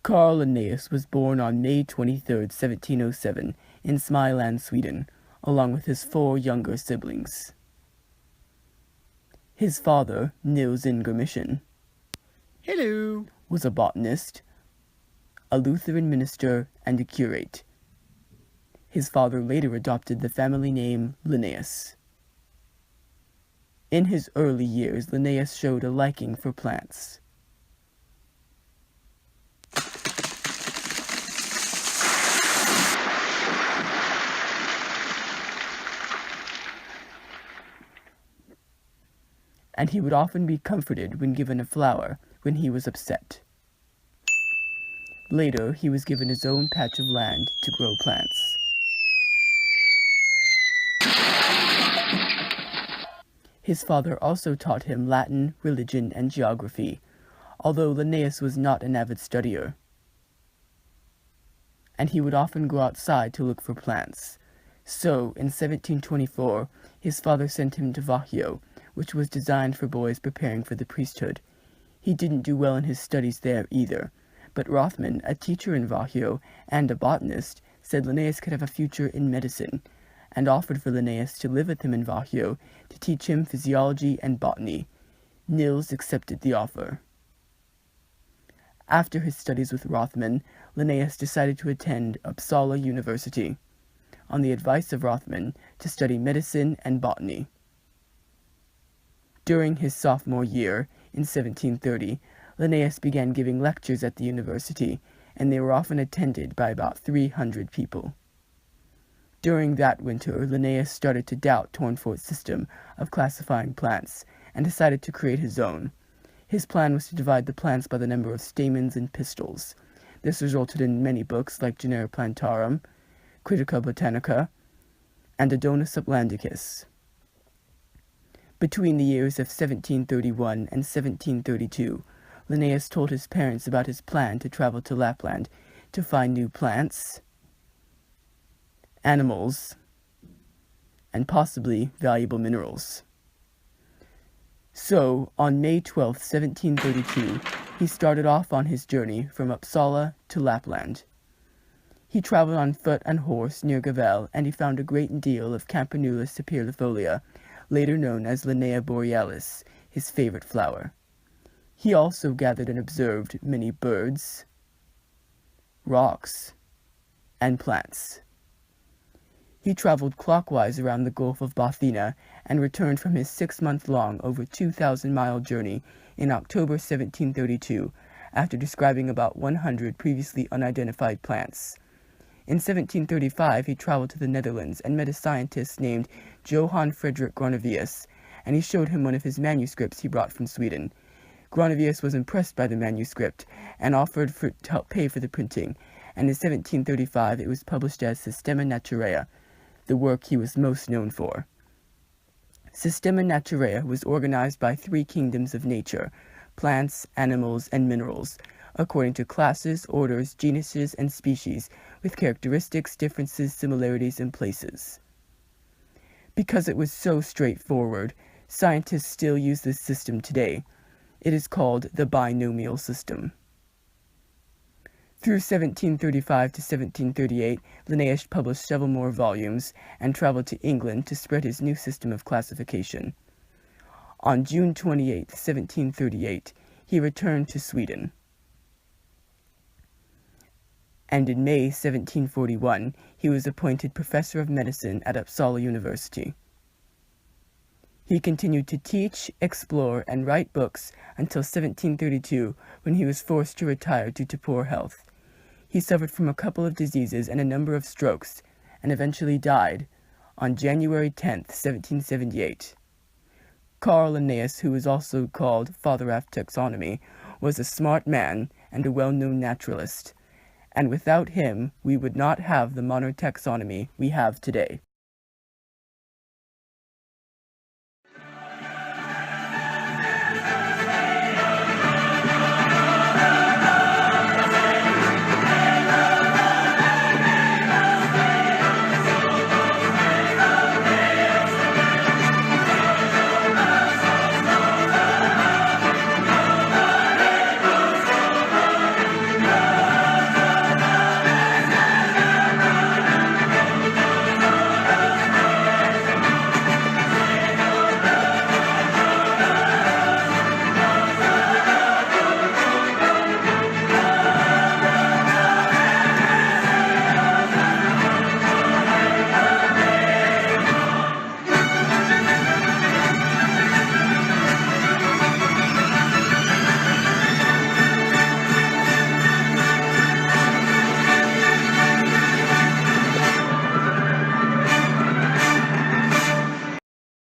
Carl Linneaus was born on May 23, 1707, in Småland, Sweden, along with his 4 younger siblings. His father, Nils Ingermission, Hello. was a botanist, a Lutheran minister, and a curate. His father later adopted the family name Linneaus. In his early years, Linneaus showed a liking for plants. And he would often be comforted when given a flower when he was upset. Later, he was given his own patch of land to grow plants. His father also taught him Latin, religion, and geography, although Linneaus was not an avid studier. And he would often go outside to look for plants. So, in 1724, his father sent him to Växjö, which was designed for boys preparing for the priesthood. He didn't do well in his studies there either, but Rothman, a teacher in Växjö and a botanist, said Linneaus could have a future in medicine, and offered for Linneaus to live with him in Växjö to teach him physiology and botany. Nils accepted the offer. After his studies with Rothman, Linneaus decided to attend Uppsala University, on the advice of Rothman, to study medicine and botany. During his sophomore year, in 1730, Linneaus began giving lectures at the university, and they were often attended by about 300 people. During that winter, Linneaus started to doubt Tournefort's system of classifying plants, and decided to create his own. His plan was to divide the plants by the number of stamens and pistils. This resulted in many books like Genera Plantarum, Critica Botanica, and Adonis Atlanticus. Between the years of 1731 and 1732, Linneaus told his parents about his plan to travel to Lapland to find new plants, animals, and possibly valuable minerals. So, on May 12, 1732, he started off on his journey from Uppsala to Lapland. He traveled on foot and horse near Gavel, and he found a great deal of Campanula sapirifolia, later known as Linnea borealis, his favorite flower. He also gathered and observed many birds, rocks, and plants. He traveled clockwise around the Gulf of Bothnia and returned from his 6-month-long, over 2,000-mile journey in October 1732, after describing about 100 previously unidentified plants. In 1735, he traveled to the Netherlands and met a scientist named Johann Frederick Gronovius, and he showed him one of his manuscripts he brought from Sweden. Gronovius was impressed by the manuscript and offered to help pay for the printing, and in 1735 it was published as Systema Naturae, the work he was most known for. Systema Naturae was organized by 3 kingdoms of nature: plants, animals, and minerals, according to classes, orders, genuses, and species, with characteristics, differences, similarities, and places. Because it was so straightforward, scientists still use this system today. It is called the binomial system. Through 1735 to 1738, Linneaus published several more volumes and traveled to England to spread his new system of classification. On June 28, 1738, he returned to Sweden. And in May 1741, he was appointed professor of medicine at Uppsala University. He continued to teach, explore, and write books until 1732, when he was forced to retire due to poor health. He suffered from a couple of diseases and a number of strokes, and eventually died on January 10, 1778. Carl Linnaeus, who was also called Father of Taxonomy, was a smart man and a well-known naturalist, and without him we would not have the modern taxonomy we have today.